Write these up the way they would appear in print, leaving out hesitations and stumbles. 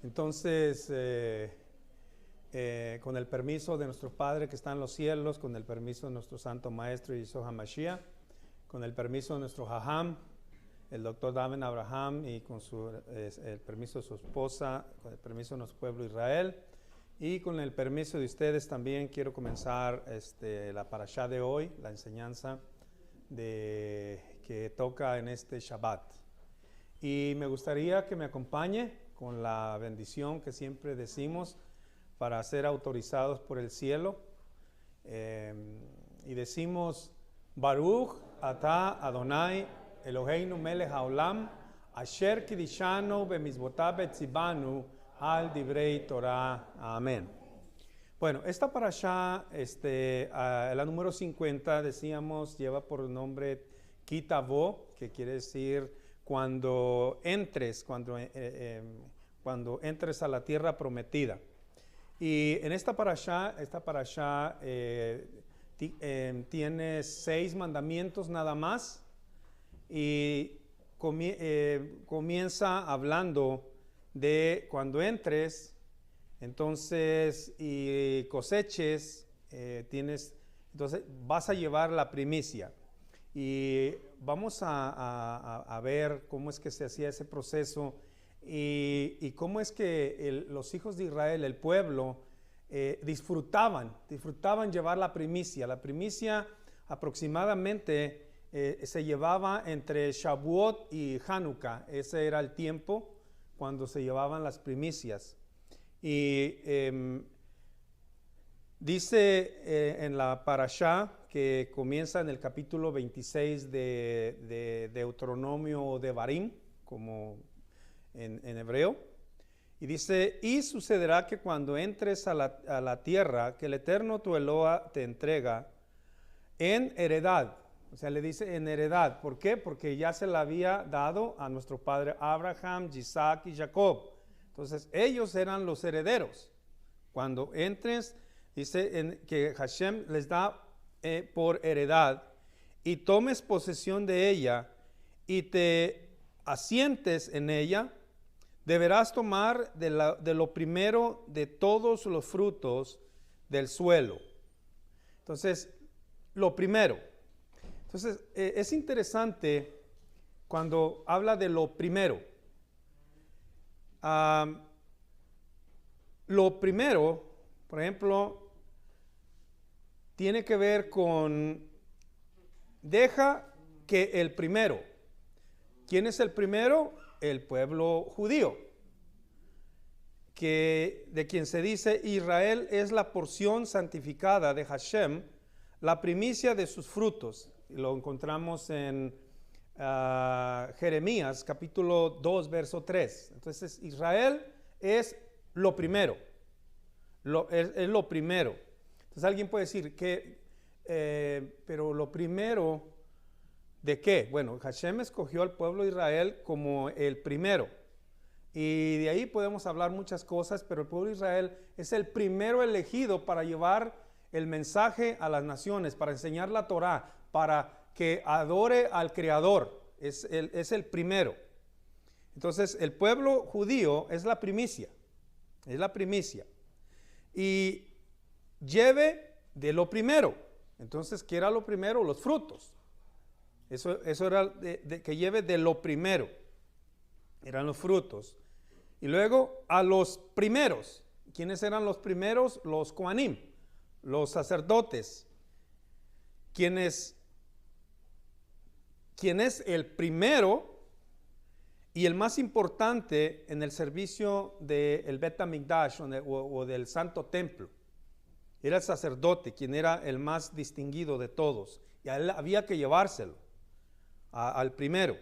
Entonces, con el permiso de nuestro Padre que está en los cielos, con el permiso de nuestro Santo Maestro Yeshua HaMashiach, con el permiso de nuestro Jajam, el doctor David Abraham, y con el permiso de su esposa, con el permiso de nuestro pueblo Israel, y con el permiso de ustedes también quiero comenzar la parashá de hoy, la enseñanza que toca en este Shabbat. Y me gustaría que me acompañe con la bendición que siempre decimos para ser autorizados por el cielo. Y decimos, Baruch atah Adonai Eloheinu melech haolam, asher kidishanu bemizvotav betzibanu al divrei Torah. Amén. Bueno, esta parashá, la número 50, decíamos, lleva por nombre Kitavo, que quiere decir cuando entres a la tierra prometida. Y en esta parashá tiene 6 mandamientos nada más, y comienza hablando de cuando entres, entonces, y coseches, entonces vas a llevar la primicia. Y vamos a ver cómo es que se hacía ese proceso y cómo es que los hijos de Israel, el pueblo, disfrutaban llevar la primicia. La primicia aproximadamente se llevaba entre Shavuot y Hanukkah. Ese era el tiempo cuando se llevaban las primicias. Y dice en la parashá que comienza en el capítulo 26 de Deuteronomio o Devarim, como en hebreo, y dice, y sucederá que cuando entres a la tierra que el Eterno tu Eloa te entrega en heredad, o sea, le dice en heredad. ¿Por qué? Porque ya se la había dado a nuestro padre Abraham, Isaac y Jacob. Entonces, ellos eran los herederos. Cuando entres, dice que Hashem les da por heredad, y tomes posesión de ella, y te asientes en ella, deberás tomar de lo primero de todos los frutos del suelo. Entonces, lo primero. Entonces, es interesante cuando habla de lo primero. Lo primero, por ejemplo, tiene que ver con, deja que el primero. ¿Quién es el primero? El pueblo judío, de quien se dice, Israel es la porción santificada de Hashem, la primicia de sus frutos. Lo encontramos en Jeremías capítulo 2 verso 3. Entonces Israel es lo primero, es lo primero. Entonces alguien puede decir que pero lo primero ¿de qué? Bueno, Hashem escogió al pueblo de Israel como el primero, y de ahí podemos hablar muchas cosas, pero el pueblo de Israel es el primero elegido para llevar el mensaje a las naciones, para enseñar la Torah, para que adore al Creador. Es el primero. Entonces el pueblo judío es la primicia, y lleve de lo primero. Entonces, ¿qué era lo primero? Los frutos. Eso era que lleve de lo primero, eran los frutos. Y luego a los primeros. ¿Quiénes eran los primeros? Los Kohanim, los sacerdotes. ¿Quién es el primero y el más importante en el servicio del Bet HaMikdash o del Santo Templo? Era el sacerdote, quien era el más distinguido de todos, y a él había que llevárselo al primero.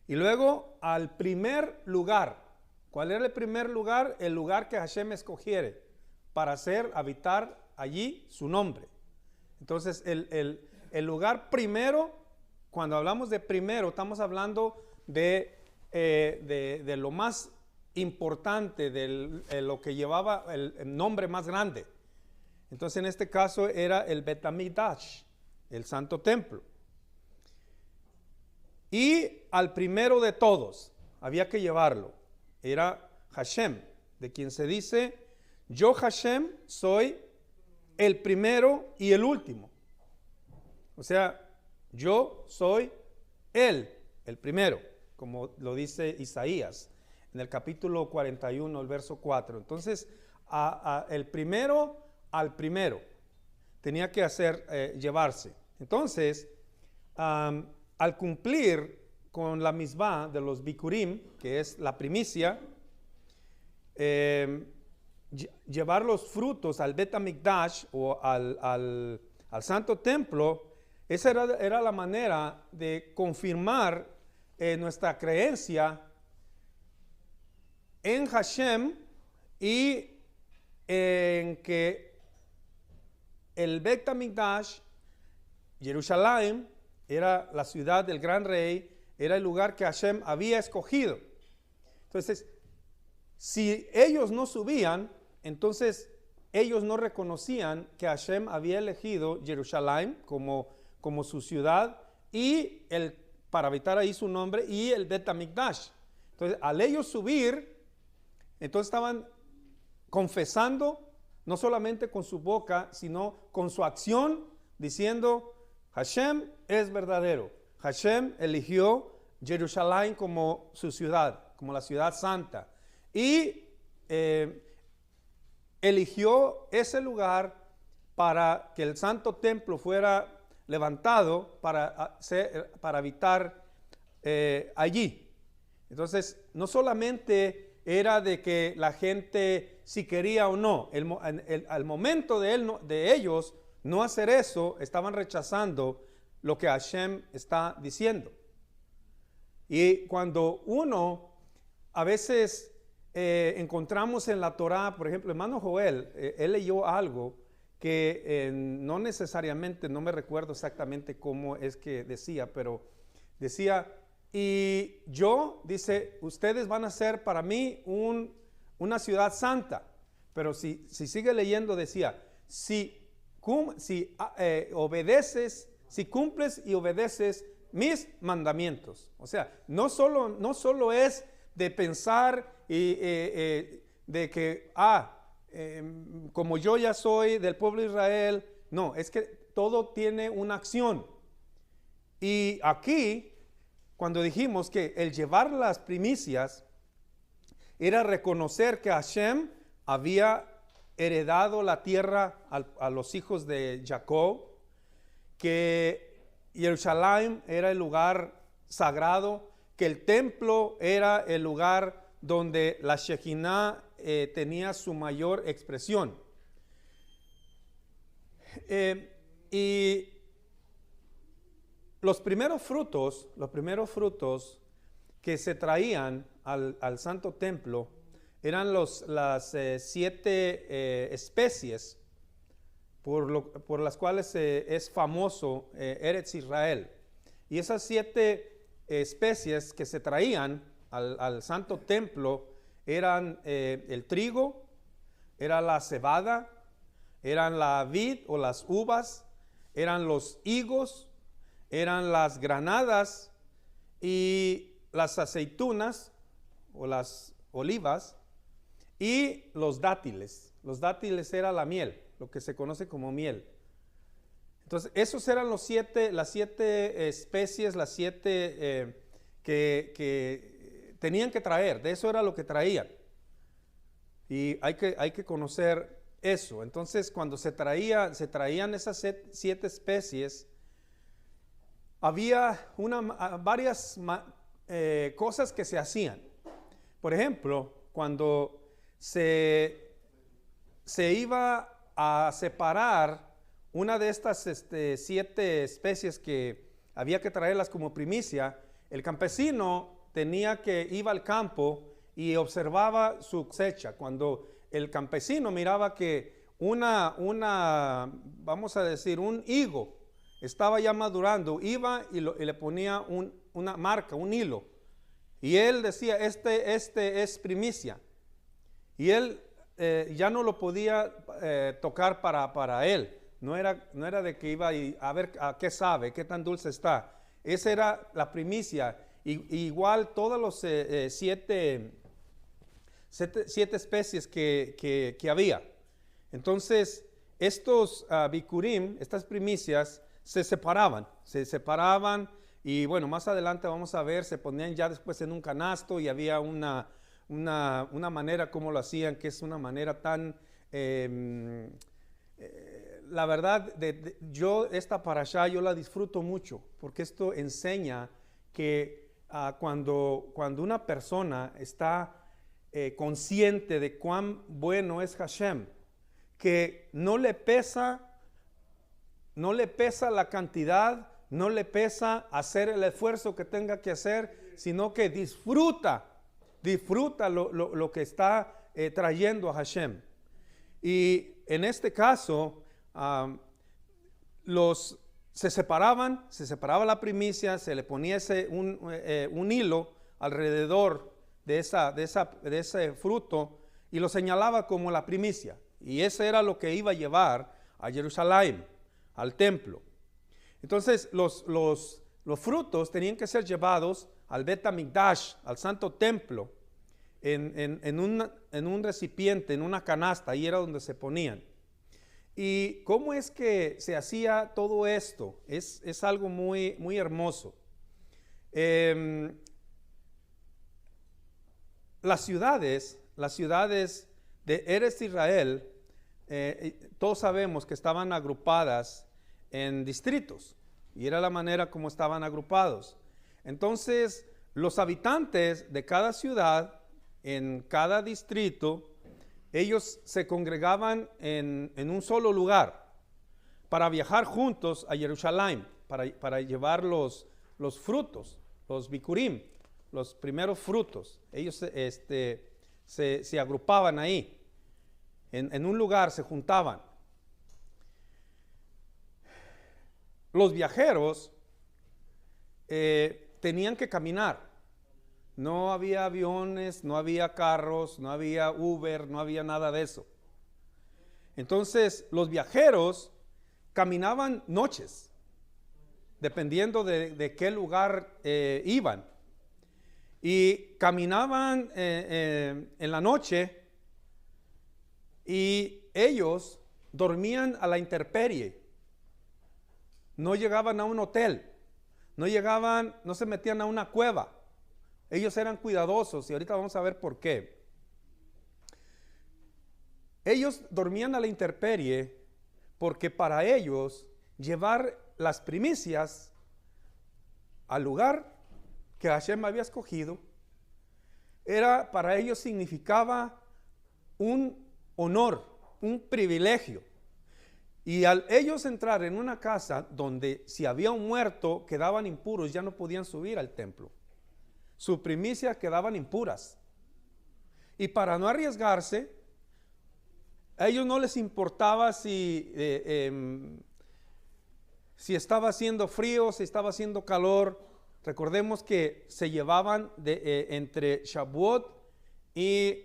Y luego al primer lugar. ¿Cuál era el primer lugar? El lugar que Hashem escogiere para habitar allí su nombre. Entonces el lugar primero, cuando hablamos de primero, estamos hablando de lo más importante, de lo que llevaba el nombre más grande. Entonces en este caso era el Bet HaMikdash, el Santo Templo. Y al primero de todos había que llevarlo. Era Hashem, de quien se dice, yo Hashem soy el primero y el último. O sea, yo soy Él, el primero, como lo dice Isaías en el capítulo 41, el verso 4. Entonces, el primero al primero tenía que llevarse. Entonces, al cumplir con la misbah de los bikurim, que es la primicia, llevar los frutos al Bet HaMikdash o al Santo Templo, esa era la manera de confirmar nuestra creencia en Hashem y en que el Bet HaMikdash, Jerusalén, era la ciudad del gran rey, era el lugar que Hashem había escogido. Entonces, si ellos no subían, entonces ellos no reconocían que Hashem había elegido Jerusalén como su ciudad y para habitar ahí su nombre y el Bet HaMikdash. Entonces, al ellos subir, entonces estaban confesando no solamente con su boca, sino con su acción, diciendo, Hashem es verdadero. Hashem eligió Jerusalén como su ciudad, como la ciudad santa. Y eligió ese lugar para que el santo templo fuera levantado para habitar allí. Entonces, no solamente era de que la gente si quería o no, al momento de ellos no hacer eso, estaban rechazando lo que Hashem está diciendo. Y cuando uno a veces encontramos en la Torah, por ejemplo, hermano Joel, él leyó algo que no necesariamente, no me recuerdo exactamente cómo es que decía, pero decía, y yo, dice, ustedes van a ser para mí una ciudad santa. Pero si sigue leyendo, decía, si obedeces, si cumples y obedeces mis mandamientos. O sea, no solo es de pensar de que, como yo ya soy del pueblo de Israel, no, es que todo tiene una acción. Y aquí, cuando dijimos que el llevar las primicias era reconocer que Hashem había heredado la tierra a los hijos de Jacob, que Jerusalén era el lugar sagrado, que el templo era el lugar donde la Shekinah tenía su mayor expresión. Y los primeros frutos que se traían al Santo Templo eran las 7 especies por las cuales es famoso Eretz Israel. Y esas 7 especies que se traían al Santo Templo eran el trigo, era la cebada, eran la vid o las uvas, eran los higos, eran las granadas y las aceitunas o las olivas y los dátiles. Los dátiles era la miel, lo que se conoce como miel. Entonces, esos eran las 7 especies, las 7 que tenían que traer. De eso era lo que traían. Y hay que conocer eso. Entonces, cuando se traían esas 7 especies, había varias cosas que se hacían. Por ejemplo, cuando se iba a separar una de estas 7 especies que había que traerlas como primicia, el campesino iba al campo y observaba su cosecha. Cuando el campesino miraba que vamos a decir, un higo estaba ya madurando, iba y le ponía una marca, un hilo. Y él decía, este es primicia. Y él ya no lo podía tocar para él. No era de que iba a ver a qué sabe, qué tan dulce está. Esa era la primicia. Y igual todos los 7 siete especies que había. Entonces, estos bikurim, estas primicias, se separaban y bueno, más adelante vamos a ver, se ponían ya después en un canasto y había una manera como lo hacían, que es una manera tan, la verdad, yo esta parashá yo la disfruto mucho, porque esto enseña que cuando una persona está consciente de cuán bueno es Hashem, que no le pesa la cantidad, no le pesa hacer el esfuerzo que tenga que hacer, sino que disfruta lo que está trayendo a Hashem. Y en este caso, se separaba la primicia, se le ponía un hilo alrededor de ese fruto y lo señalaba como la primicia. Y ese era lo que iba a llevar a Jerusalén, al templo. Entonces los frutos tenían que ser llevados al Bet HaMikdash, al santo templo, en un recipiente, en una canasta. Ahí era donde se ponían. ¿Y cómo es que se hacía todo esto? Es algo muy, muy hermoso. Las ciudades de Eretz Israel, todos sabemos que estaban agrupadas en distritos, y era la manera como estaban agrupados. Entonces, los habitantes de cada ciudad, en cada distrito, ellos se congregaban en un solo lugar para viajar juntos a Jerusalén, para llevar los frutos, los bikurim, los primeros frutos. Ellos se agrupaban ahí, en un lugar se juntaban. Los viajeros tenían que caminar. No había aviones, no había carros, no había Uber, no había nada de eso. Entonces, los viajeros caminaban noches, dependiendo de qué lugar iban. Y caminaban en la noche y ellos dormían a la intemperie. No llegaban a un hotel, no se metían a una cueva. Ellos eran cuidadosos y ahorita vamos a ver por qué. Ellos dormían a la intemperie porque para ellos llevar las primicias al lugar que Hashem había escogido, para ellos significaba un honor, un privilegio. Y al ellos entrar en una casa donde si había un muerto quedaban impuros, ya no podían subir al templo. Sus primicias quedaban impuras. Y para no arriesgarse, a ellos no les importaba si estaba haciendo frío, si estaba haciendo calor. Recordemos que se llevaban entre Shavuot y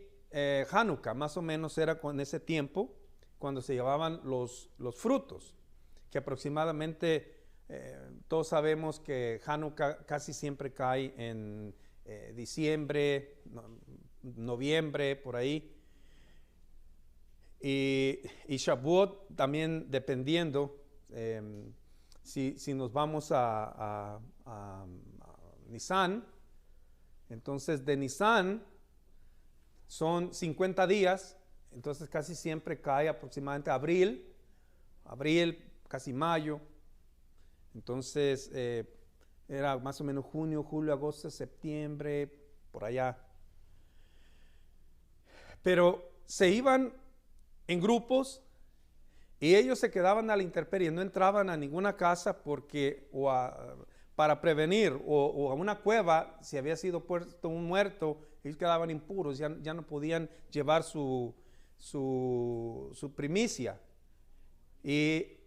Hanukkah, más o menos era con ese tiempo cuando se llevaban los frutos, que aproximadamente todos sabemos que Hanukkah casi siempre cae en diciembre, noviembre, por ahí. Y Shavuot también dependiendo, si nos vamos a Nisan, entonces de Nisan son 50 días, entonces casi siempre cae aproximadamente abril, casi mayo. Entonces era más o menos junio, julio, agosto, septiembre, por allá. Pero se iban en grupos y ellos se quedaban a la intemperie, no entraban a ninguna casa para prevenir, o a una cueva, si había sido puesto un muerto, ellos quedaban impuros, ya no podían llevar su primicia. Y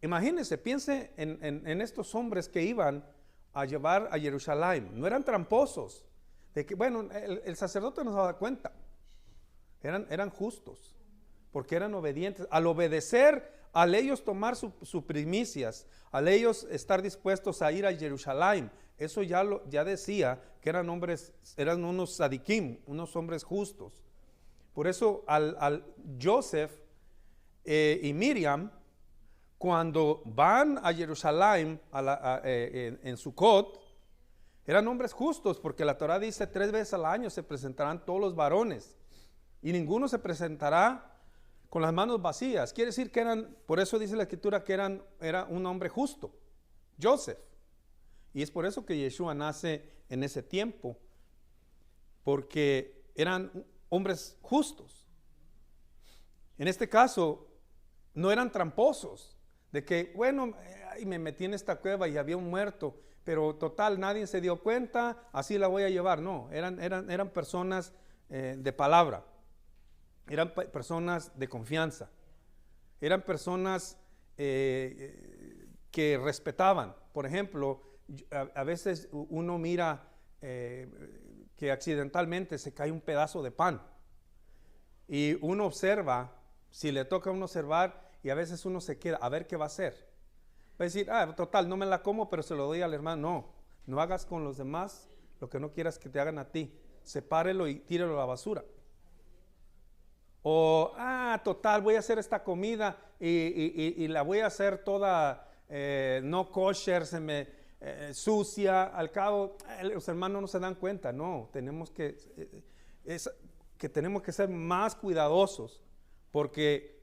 imagínense, piense en estos hombres que iban a llevar a Jerusalén. No eran tramposos. El sacerdote nos daba cuenta. Eran justos, porque eran obedientes. Al obedecer, al ellos tomar sus primicias, al ellos estar dispuestos a ir a Jerusalén, eso ya decía que eran unos sadikim, unos hombres justos. Por eso al Joseph y Miriam, cuando van a Jerusalén en Sucot, eran hombres justos, porque la Torah dice 3 veces al año se presentarán todos los varones y ninguno se presentará con las manos vacías. Quiere decir que por eso dice la Escritura que era un hombre justo, Joseph. Y es por eso que Yeshua nace en ese tiempo, porque eran hombres justos. En este caso, no eran tramposos, de que, bueno, me metí en esta cueva y había un muerto, pero total, nadie se dio cuenta, así la voy a llevar. No, eran personas de palabra, eran personas de confianza, eran personas que respetaban. Por ejemplo, a veces uno mira que accidentalmente se cae un pedazo de pan y uno observa, si le toca a uno observar, y a veces uno se queda a ver qué va a hacer. Va a decir, total, no me la como, pero se lo doy al hermano. No hagas con los demás lo que no quieras que te hagan a ti. Sepárelo y tírelo a la basura. O, total, voy a hacer esta comida y la voy a hacer toda no kosher, sucia. Al cabo, los hermanos no se dan cuenta. No, tenemos que ser más cuidadosos, porque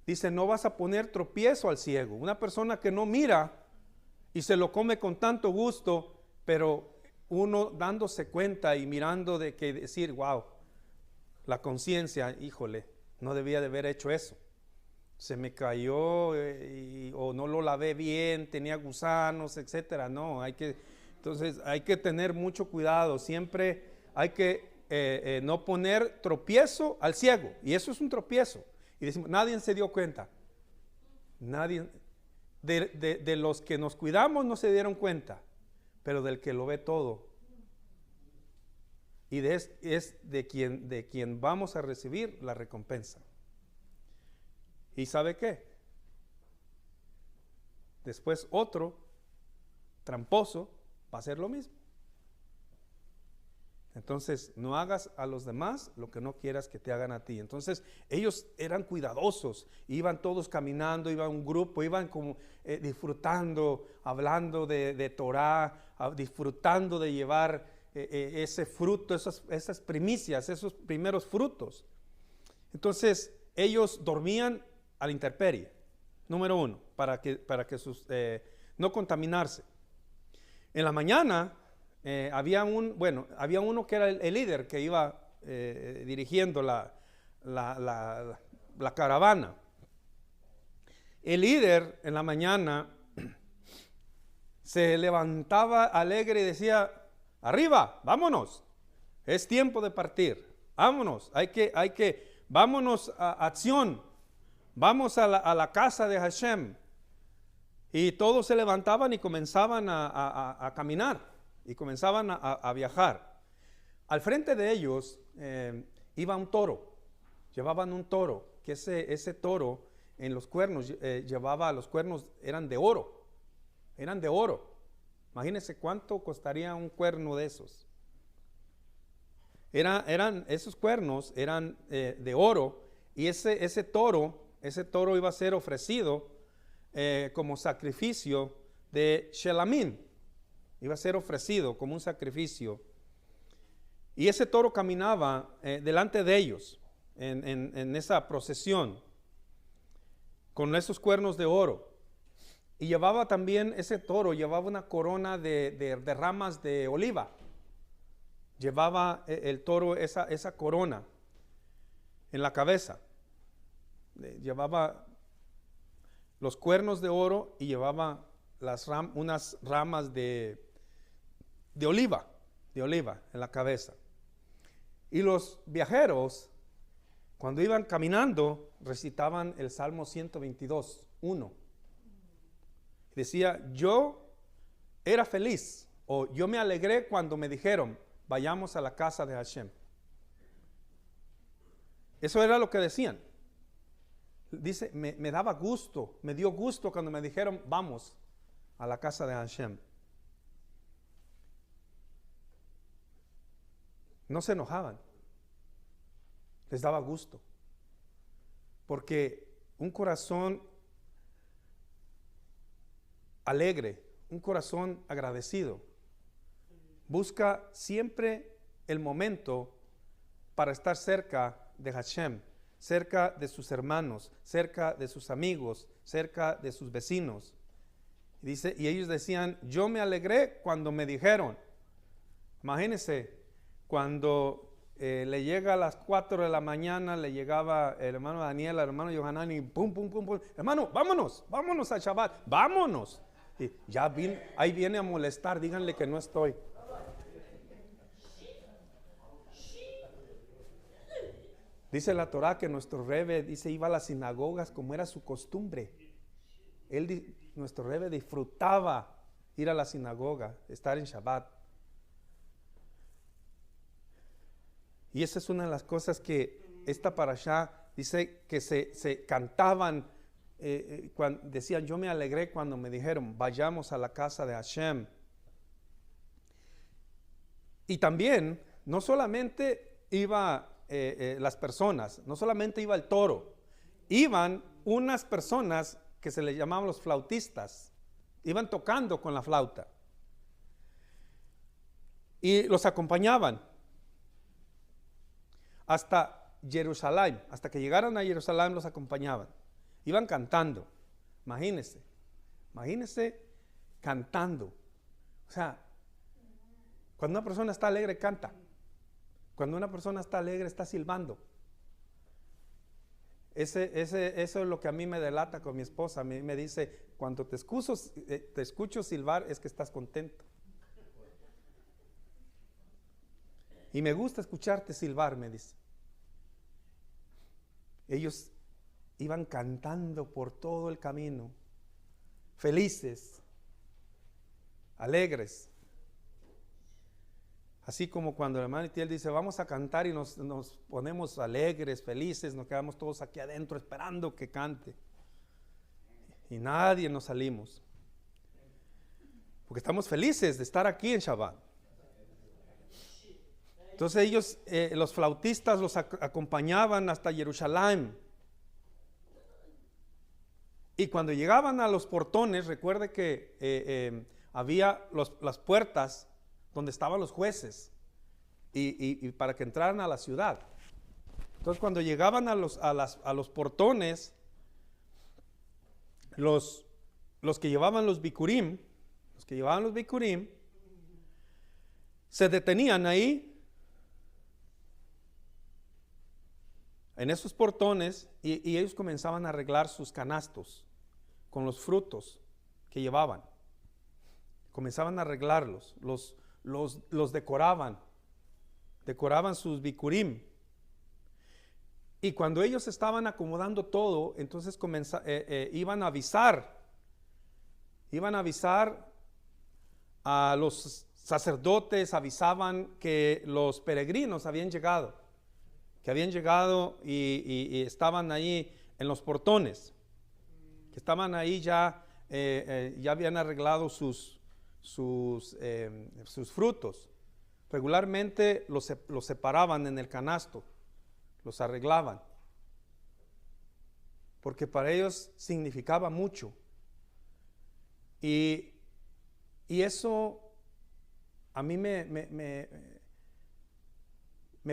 dice, no vas a poner tropiezo al ciego. Una persona que no mira y se lo come con tanto gusto, pero uno dándose cuenta y mirando de que decir, wow, la conciencia, híjole, no debía de haber hecho eso. Se me cayó o no lo lavé bien, tenía gusanos, etcétera. No, entonces hay que tener mucho cuidado. Siempre hay que no poner tropiezo al ciego. Y eso es un tropiezo. Y decimos, nadie se dio cuenta. Nadie, de los que nos cuidamos no se dieron cuenta, pero del que lo ve todo. Y es de quien vamos a recibir la recompensa. ¿Y sabe qué? Después otro tramposo va a hacer lo mismo. Entonces, no hagas a los demás lo que no quieras que te hagan a ti. Entonces, ellos eran cuidadosos, iban todos caminando, iban un grupo, iban como disfrutando, hablando de Torah, disfrutando de llevar ese fruto, esas primicias, esos primeros frutos. Entonces, ellos dormían a la intemperie, número 1, para que no contaminarse. En la mañana había uno que era el líder que iba dirigiendo la caravana. El líder en la mañana se levantaba alegre y decía, arriba, vámonos, es tiempo de partir, vámonos, vámonos a acción, vamos a la casa de Hashem. Y todos se levantaban y comenzaban a caminar. Y comenzaban a viajar. Al frente de ellos iba un toro. Llevaban un toro, que ese toro en los cuernos los cuernos eran de oro. Eran de oro. Imagínense cuánto costaría un cuerno de esos. Esos cuernos eran de oro, y ese toro iba a ser ofrecido como sacrificio de Shelamim. Iba a ser ofrecido como un sacrificio. Y ese toro caminaba delante de ellos en esa procesión con esos cuernos de oro. Y llevaba también, ese toro llevaba una corona de ramas de oliva. Llevaba el toro esa corona en la cabeza. Llevaba los cuernos de oro y llevaba unas ramas de oliva en la cabeza. Y los viajeros, cuando iban caminando, recitaban el Salmo 122, 1. Decía, yo era feliz, o yo me alegré cuando me dijeron, vayamos a la casa de Hashem. Eso era lo que decían. Dice, me daba gusto, me dio gusto cuando me dijeron, vamos a la casa de Hashem. No se enojaban. les daba gusto. Porque un corazón alegre, un corazón agradecido, busca siempre el momento para estar cerca de Hashem, cerca de sus hermanos, cerca de sus amigos, cerca de sus vecinos. Dice, y ellos decían, yo me alegré cuando me dijeron. Imagínense, cuando le llega a las 4 de la mañana, le llegaba el hermano Daniel, el hermano Yohanan, y pum, pum, pum, pum, hermano, vámonos al Shabbat, vámonos. Y ya ahí viene a molestar, díganle que no estoy. Dice la Torah que nuestro Rebbe, dice, iba a las sinagogas como era su costumbre. Nuestro Rebbe disfrutaba ir a la sinagoga, estar en Shabbat. Y esa es una de las cosas que esta parashá dice que se cantaban, cuando decían, yo me alegré cuando me dijeron, vayamos a la casa de Hashem. Y también, no solamente iba las personas, no solamente iba el toro, iban unas personas que se les llamaban los flautistas, iban tocando con la flauta y los acompañaban hasta Jerusalén, hasta que llegaron a Jerusalén los acompañaban, iban cantando. Imagínense cantando. O sea, cuando una persona está alegre canta, cuando una persona está alegre está silbando. Eso es lo que a mí me delata con mi esposa. A mí me dice, cuando te escucho silbar es que estás contento. Y me gusta escucharte silbar, me dice. Ellos iban cantando por todo el camino, felices, alegres. Así como cuando el hermano Itiel dice, vamos a cantar y nos ponemos alegres, felices, nos quedamos todos aquí adentro esperando que cante. Y nadie nos salimos. Porque estamos felices de estar aquí en Shabbat. Entonces ellos, los flautistas los acompañaban hasta Jerusalén. Y cuando llegaban a los portones, recuerde que había las puertas donde estaban los jueces y para que entraran a la ciudad. Entonces cuando llegaban a los portones, los que llevaban los bikurim, se detenían ahí en esos portones y ellos comenzaban a arreglar sus canastos con los frutos que llevaban. Comenzaban a arreglarlos, los decoraban sus bikurim. Y cuando ellos estaban acomodando todo, entonces iban a avisar a los sacerdotes, avisaban que los peregrinos habían llegado y estaban ahí en los portones, que estaban ahí ya habían arreglado sus frutos. Regularmente los separaban en el canasto, los arreglaban, porque para ellos significaba mucho. Y eso a mí me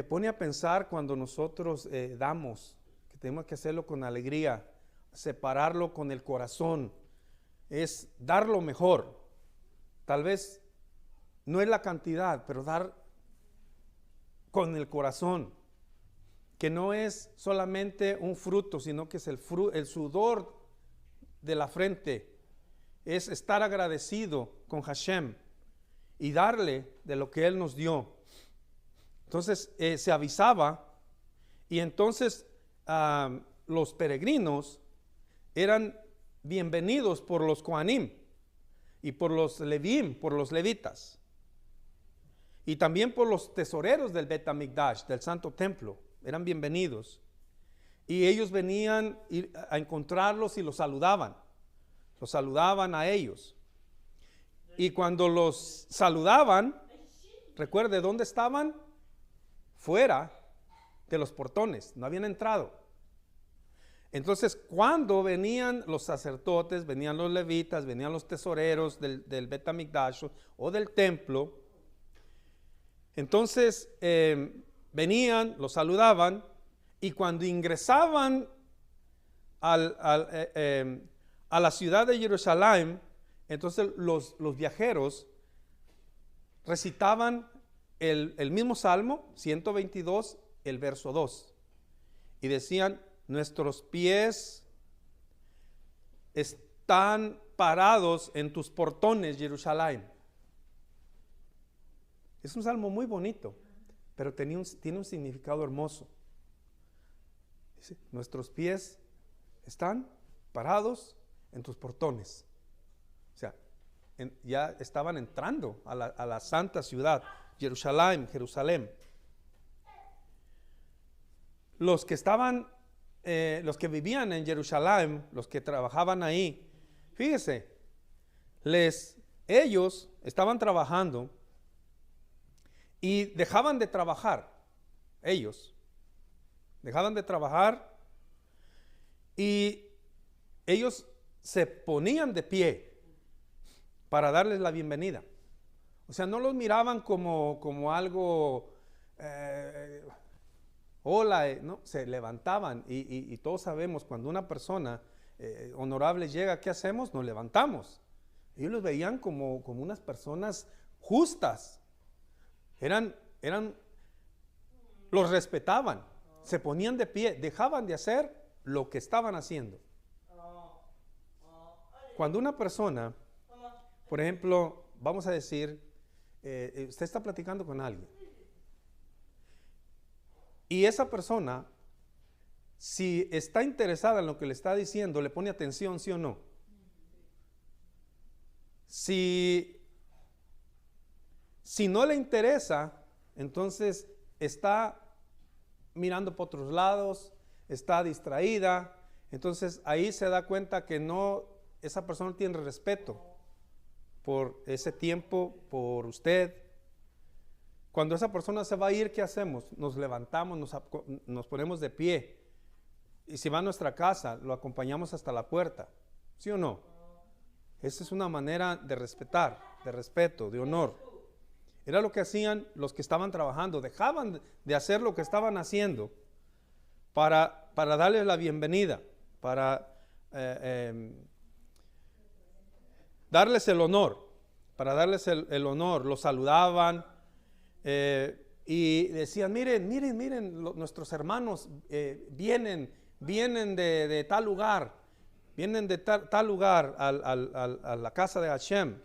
pone a pensar cuando nosotros damos, que tenemos que hacerlo con alegría, separarlo con el corazón, es dar lo mejor. Tal vez no es la cantidad, pero dar con el corazón, que no es solamente un fruto, sino que es el sudor de la frente, es estar agradecido con Hashem y darle de lo que Él nos dio. Entonces se avisaba, y entonces los peregrinos eran bienvenidos por los Kohanim y por los Levim, por los levitas, y también por los tesoreros del Bet HaMikdash, del Santo Templo, eran bienvenidos. Y ellos venían a encontrarlos y los saludaban a ellos. Y cuando los saludaban, recuerde, ¿dónde estaban? Fuera de los portones, no habían entrado. Entonces, cuando venían los sacerdotes, venían los levitas, venían los tesoreros del Bet HaMikdash o del templo, entonces venían, los saludaban, y cuando ingresaban a la ciudad de Jerusalén, entonces los viajeros recitaban el mismo Salmo 122, el verso 2, y decían: nuestros pies están parados en tus portones, Jerusalén. Es un salmo muy bonito, pero tiene un significado hermoso. Dice: nuestros pies están parados en tus portones. O sea, ya estaban entrando a la santa ciudad, Jerusalén. Los que estaban, los que vivían en Jerusalén, los que trabajaban ahí, fíjese, ellos estaban trabajando y dejaban de trabajar. Ellos dejaban de trabajar y ellos se ponían de pie para darles la bienvenida. O sea, no los miraban como algo, hola, no, se levantaban y todos sabemos, cuando una persona honorable llega, ¿qué hacemos? Nos levantamos. Ellos los veían como unas personas justas. Los respetaban, se ponían de pie, dejaban de hacer lo que estaban haciendo. Cuando una persona, por ejemplo, vamos a decir, usted está platicando con alguien, y esa persona, si está interesada en lo que le está diciendo, le pone atención, ¿sí o no? Si no le interesa, entonces está mirando por otros lados, está distraída. Entonces ahí se da cuenta que esa persona no tiene respeto por ese tiempo, por usted. Cuando esa persona se va a ir, ¿qué hacemos? Nos levantamos, nos ponemos de pie. Y si va a nuestra casa, lo acompañamos hasta la puerta. ¿Sí o no? Esa es una manera de respetar, de respeto, de honor. Era lo que hacían los que estaban trabajando. Dejaban de hacer lo que estaban haciendo para darles la bienvenida, para darles el honor, Los saludaban y decían: miren, nuestros hermanos vienen de tal lugar, a la casa de Hashem.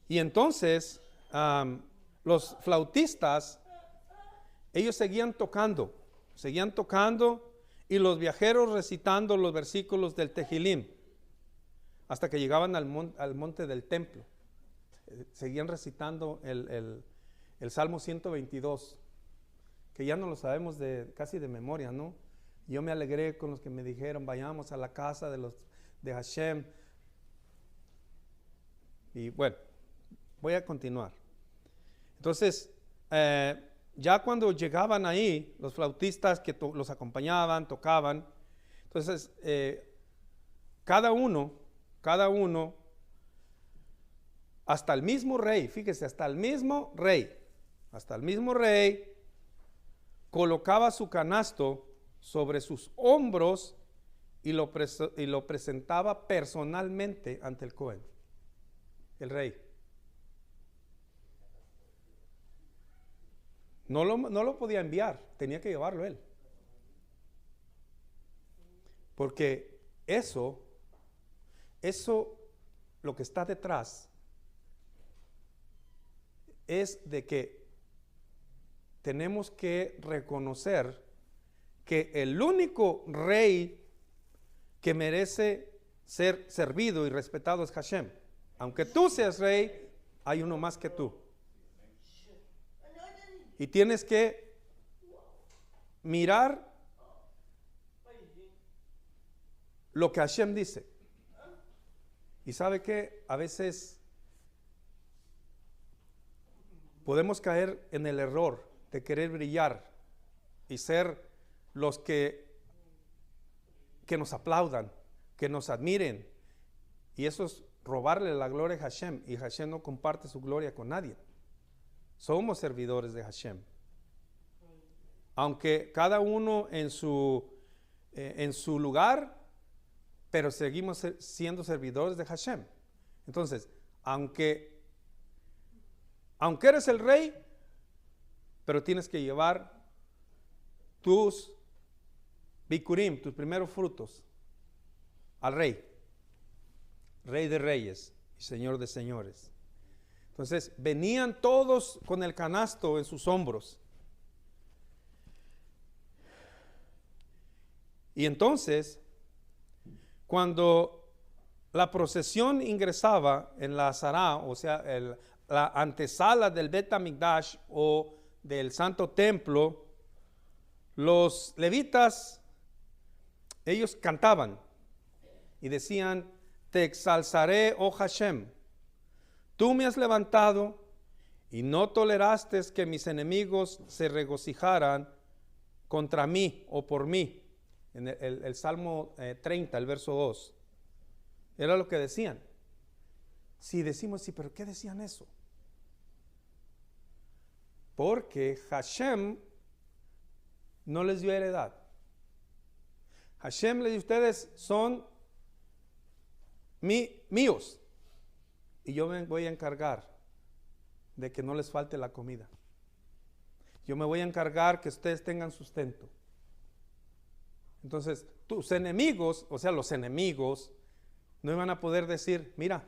Y entonces los flautistas, ellos seguían tocando, y los viajeros recitando los versículos del Tehilim, hasta que llegaban al monte del templo. Seguían recitando el Salmo 122, que ya no lo sabemos casi de memoria, ¿no? Yo me alegré con los que me dijeron: vayamos a la casa de Hashem. Y bueno, voy a continuar. Entonces, ya cuando llegaban ahí, los flautistas que los acompañaban, tocaban, entonces cada uno, hasta el mismo rey, fíjese, hasta el mismo rey, colocaba su canasto sobre sus hombros y lo presentaba personalmente ante el Cohen, el rey. No lo podía enviar, tenía que llevarlo él. Porque eso, lo que está detrás, es de que tenemos que reconocer que el único rey que merece ser servido y respetado es Hashem. Aunque tú seas rey, hay uno más que tú. Y tienes que mirar lo que Hashem dice. Y sabe que a veces podemos caer en el error de querer brillar y ser los que nos aplaudan, que nos admiren. Y eso es robarle la gloria a Hashem, y Hashem no comparte su gloria con nadie. Somos servidores de Hashem. Aunque cada uno en su lugar, pero seguimos siendo servidores de Hashem. Entonces, aunque eres el rey, pero tienes que llevar tus bikurim, tus primeros frutos, al rey de reyes y señor de señores. Entonces, venían todos con el canasto en sus hombros. Y entonces, cuando la procesión ingresaba en la Azara, o sea, la antesala del Bet HaMikdash o del Santo Templo, los levitas, ellos cantaban y decían: te exalzaré, oh Hashem, tú me has levantado y no toleraste que mis enemigos se regocijaran contra mí o por mí. En el Salmo 30, el verso 2. Era lo que decían. Si decimos, sí, pero ¿qué decían eso? Porque Hashem no les dio heredad. Hashem les dijo: ustedes son míos, y yo me voy a encargar de que no les falte la comida. Yo me voy a encargar que ustedes tengan sustento. Entonces, tus enemigos, o sea, los enemigos, no iban a poder decir: mira,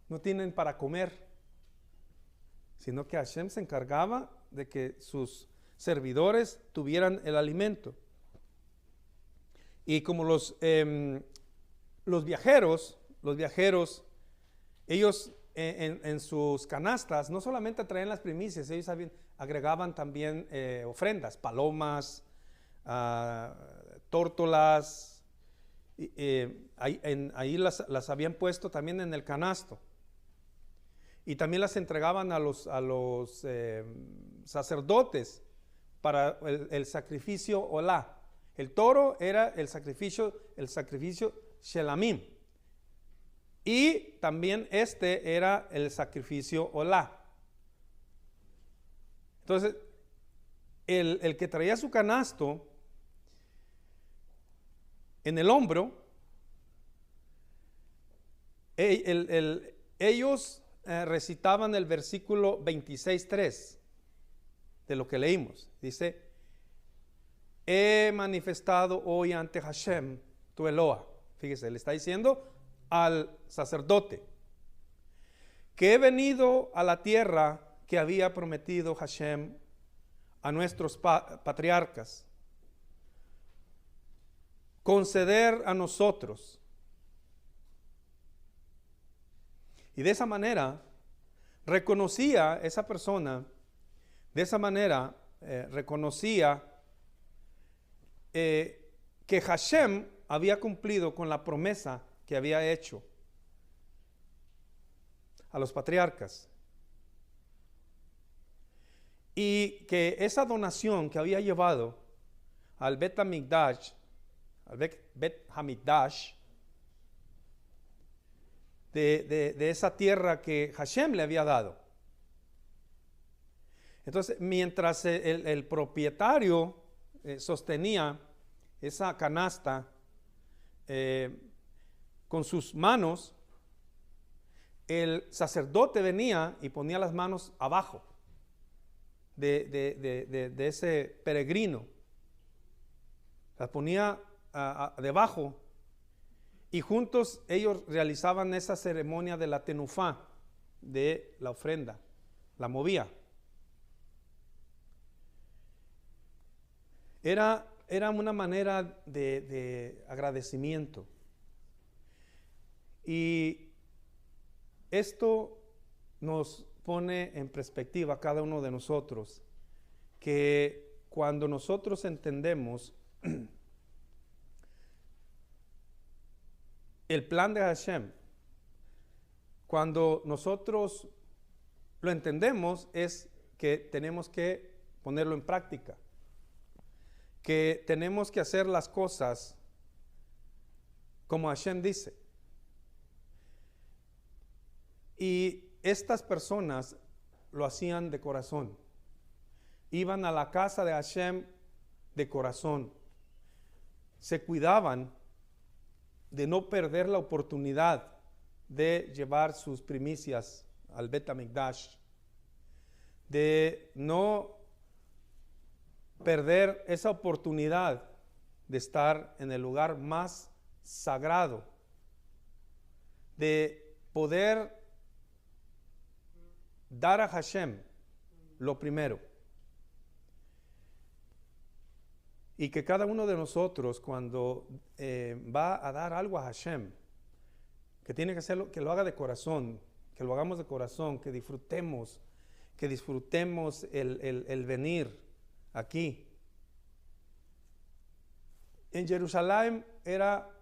no tienen para comer, sino que Hashem se encargaba de que sus servidores tuvieran el alimento. Y como los viajeros, ellos en sus canastas no solamente traían las primicias, ellos agregaban también ofrendas, palomas, tórtolas, ahí las habían puesto también en el canasto, y también las entregaban a los sacerdotes para el sacrificio olá. El toro era el sacrificio shelamim, y también era el sacrificio olá. Entonces, el que traía su canasto en el hombro, ellos recitaban el versículo 26:3 de lo que leímos. Dice: he manifestado hoy ante Hashem, tu Eloah. Fíjese, le está diciendo al sacerdote que he venido a la tierra que había prometido Hashem a nuestros patriarcas, conceder a nosotros. Y de esa manera reconocía esa persona, reconocía que Hashem había cumplido con la promesa que había hecho a los patriarcas, y que esa donación que había llevado al Bet HaMikdash, de esa tierra que Hashem le había dado. Entonces, mientras el propietario sostenía esa canasta con sus manos, el sacerdote venía y ponía las manos abajo de ese peregrino, las ponía debajo, y juntos ellos realizaban esa ceremonia de la tenufá, de la ofrenda, la movía. Era una manera de agradecimiento. Y esto nos pone en perspectiva a cada uno de nosotros, que cuando nosotros entendemos el plan de Hashem, cuando nosotros lo entendemos, es que tenemos que ponerlo en práctica, que tenemos que hacer las cosas como Hashem dice. Y estas personas lo hacían de corazón. Iban a la casa de Hashem de corazón. Se cuidaban de no perder la oportunidad de llevar sus primicias al Bet HaMikdash, de no perder esa oportunidad de estar en el lugar más sagrado, de poder dar a Hashem lo primero. Y que cada uno de nosotros, cuando va a dar algo a Hashem, que tiene que hacerlo, que lo haga de corazón, que lo hagamos de corazón, que disfrutemos el venir aquí. En Jerusalén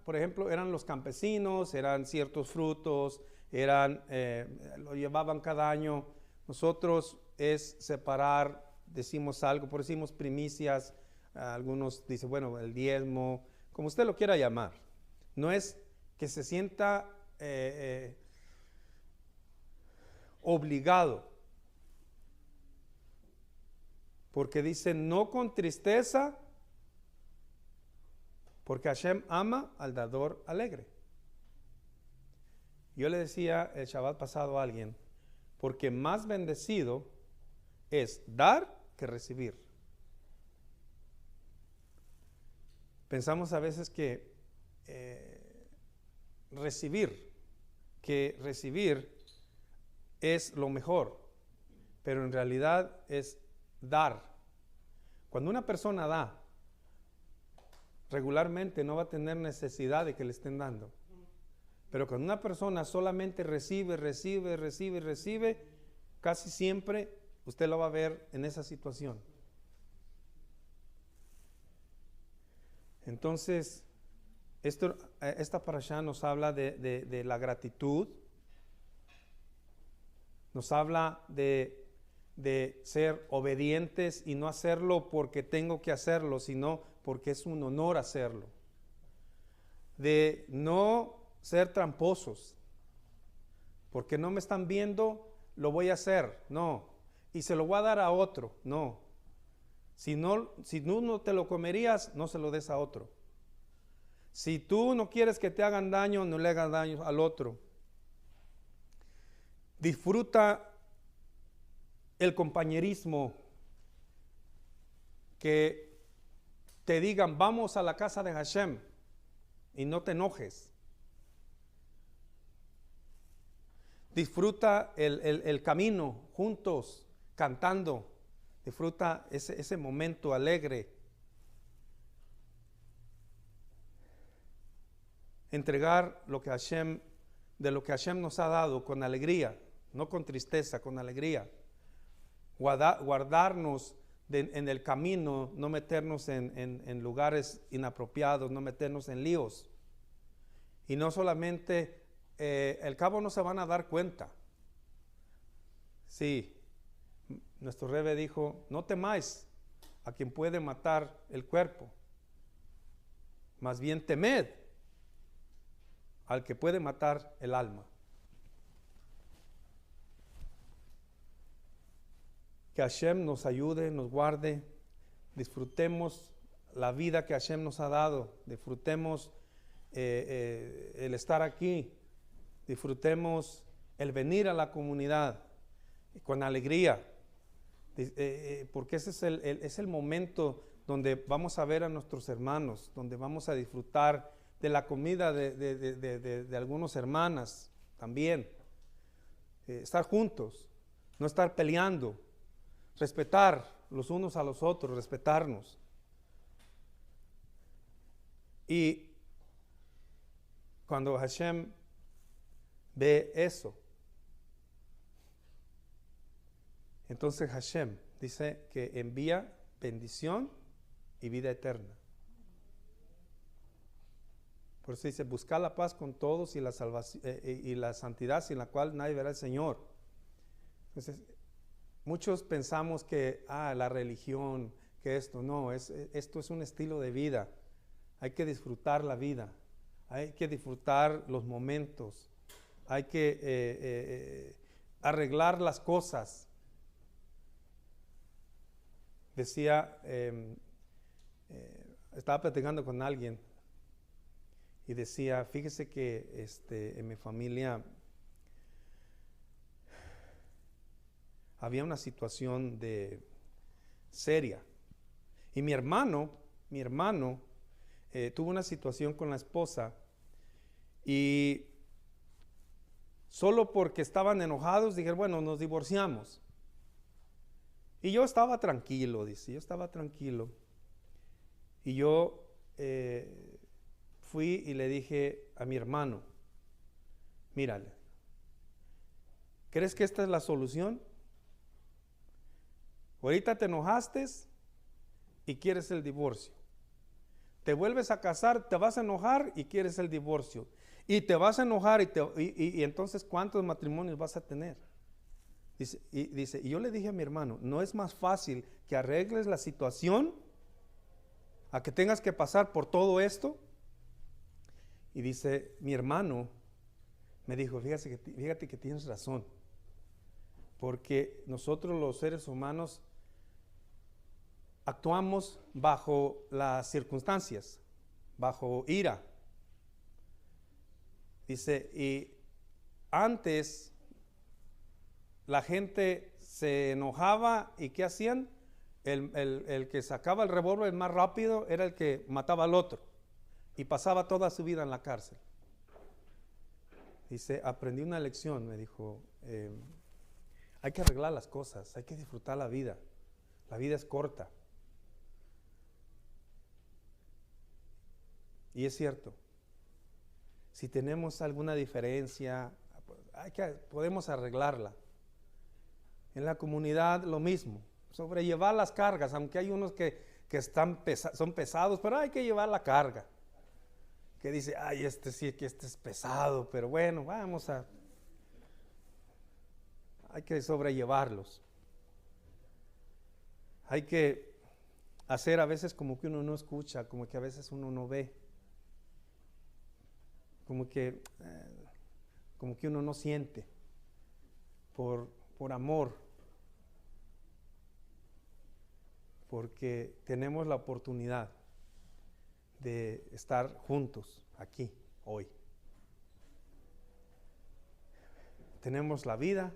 por ejemplo, eran los campesinos, eran ciertos frutos, lo llevaban cada año. Nosotros es separar, decimos algo, por decimos primicias, algunos dicen, bueno, el diezmo, como usted lo quiera llamar. No es que se sienta obligado, porque dice no con tristeza, porque Hashem ama al dador alegre. Yo le decía el Shabbat pasado a alguien, porque más bendecido es dar que recibir. Pensamos a veces que recibir es lo mejor, pero en realidad es dar. Cuando una persona da, regularmente no va a tener necesidad de que le estén dando. Pero cuando una persona solamente recibe, casi siempre usted lo va a ver en esa situación. Entonces, esta parashá nos habla de la gratitud, nos habla de ser obedientes y no hacerlo porque tengo que hacerlo, sino porque es un honor hacerlo. De no ser tramposos, porque no me están viendo, lo voy a hacer, no. Y se lo voy a dar a otro, no. Si tú no te lo comerías, no se lo des a otro. Si tú no quieres que te hagan daño, no le hagas daño al otro. Disfruta el compañerismo, que te digan vamos a la casa de Hashem y no te enojes. Disfruta el camino juntos, cantando. Disfruta ese momento alegre. Entregar de lo que Hashem nos ha dado con alegría, no con tristeza, con alegría. Guardarnos en el camino, no meternos en lugares inapropiados, no meternos en líos. Y no solamente, al cabo no se van a dar cuenta. Sí, nuestro Rebbe dijo, no temáis a quien puede matar el cuerpo, más bien temed al que puede matar el alma. Que Hashem nos ayude, nos guarde, disfrutemos la vida que Hashem nos ha dado, disfrutemos el estar aquí, disfrutemos el venir a la comunidad con alegría, porque ese es el momento donde vamos a ver a nuestros hermanos, donde vamos a disfrutar de la comida de algunas hermanas también, estar juntos, no estar peleando, respetar los unos a los otros, respetarnos. Y cuando Hashem ve eso, entonces Hashem dice que envía bendición y vida eterna. Por eso dice, buscar la paz con todos y la salvación y la santidad sin la cual nadie verá al Señor. Entonces, muchos pensamos que la religión, que esto no, esto es un estilo de vida. Hay que disfrutar la vida, hay que disfrutar los momentos, hay que arreglar las cosas. Decía, estaba platicando con alguien y decía, fíjese que en mi familia había una situación seria. Y mi hermano tuvo una situación con la esposa y solo porque estaban enojados dijeron, bueno, nos divorciamos. Y yo estaba tranquilo, dice, yo estaba tranquilo. Y yo fui y le dije a mi hermano, mírale, ¿crees que esta es la solución? Ahorita te enojaste y quieres el divorcio. Te vuelves a casar, te vas a enojar y quieres el divorcio. Y te vas a enojar y entonces ¿cuántos matrimonios vas a tener? Dice, y yo le dije a mi hermano, ¿no es más fácil que arregles la situación a que tengas que pasar por todo esto? Y dice, mi hermano me dijo, fíjate que tienes razón, porque nosotros los seres humanos actuamos bajo las circunstancias, bajo ira. Dice, y antes la gente se enojaba y ¿qué hacían? El que sacaba el revólver más rápido era el que mataba al otro y pasaba toda su vida en la cárcel. Dice, aprendí una lección, me dijo, hay que arreglar las cosas, hay que disfrutar la vida es corta. Y es cierto, si tenemos alguna diferencia, podemos arreglarla. En la comunidad lo mismo, sobrellevar las cargas, aunque hay unos que son pesados, pero hay que llevar la carga. Que dice, sí, que este es pesado, pero bueno, hay que sobrellevarlos. Hay que hacer a veces como que uno no escucha, como que a veces uno no ve, como que uno no siente por amor. Porque tenemos la oportunidad de estar juntos aquí, hoy. Tenemos la vida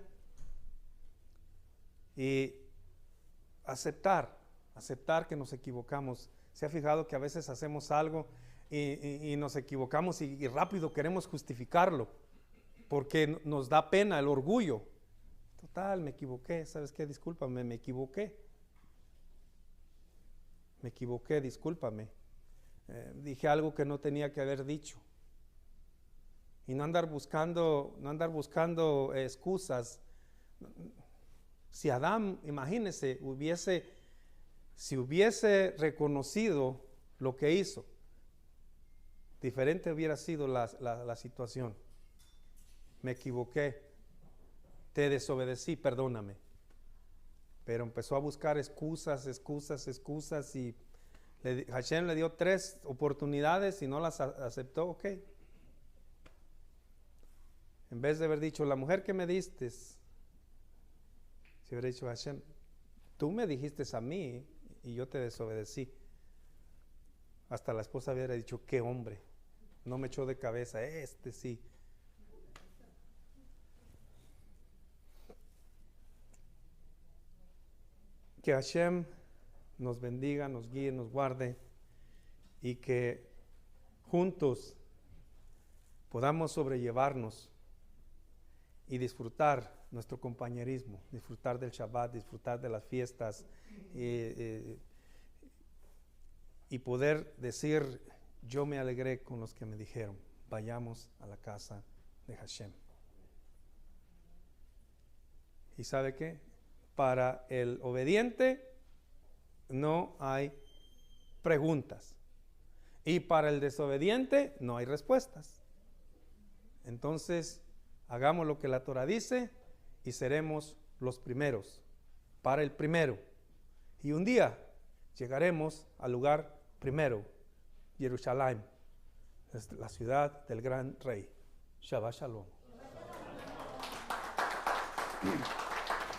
y aceptar que nos equivocamos. ¿Se ha fijado que a veces hacemos algo y nos equivocamos y rápido queremos justificarlo? Porque nos da pena, el orgullo. Total, me equivoqué, ¿sabes qué? Discúlpame, me equivoqué, discúlpame. Dije algo que no tenía que haber dicho. Y no andar buscando excusas. Si Adán, imagínense, si hubiese reconocido lo que hizo, diferente hubiera sido la situación. Me equivoqué, te desobedecí, perdóname. Pero empezó a buscar excusas y Hashem le dio 3 oportunidades y no las aceptó. Ok, en vez de haber dicho, la mujer que me diste, si hubiera dicho, Hashem, tú me dijiste a mí y yo te desobedecí. Hasta la esposa hubiera dicho, qué hombre, no me echó de cabeza, sí. Que Hashem nos bendiga, nos guíe, nos guarde y que juntos podamos sobrellevarnos y disfrutar nuestro compañerismo, disfrutar del Shabbat, disfrutar de las fiestas y poder decir, yo me alegré con los que me dijeron, vayamos a la casa de Hashem. ¿Y sabe qué? Para el obediente no hay preguntas y para el desobediente no hay respuestas. Entonces, hagamos lo que la Torah dice y seremos los primeros para el primero. Y un día llegaremos al lugar primero, Jerusalén, es la ciudad del gran rey. Shabbat Shalom.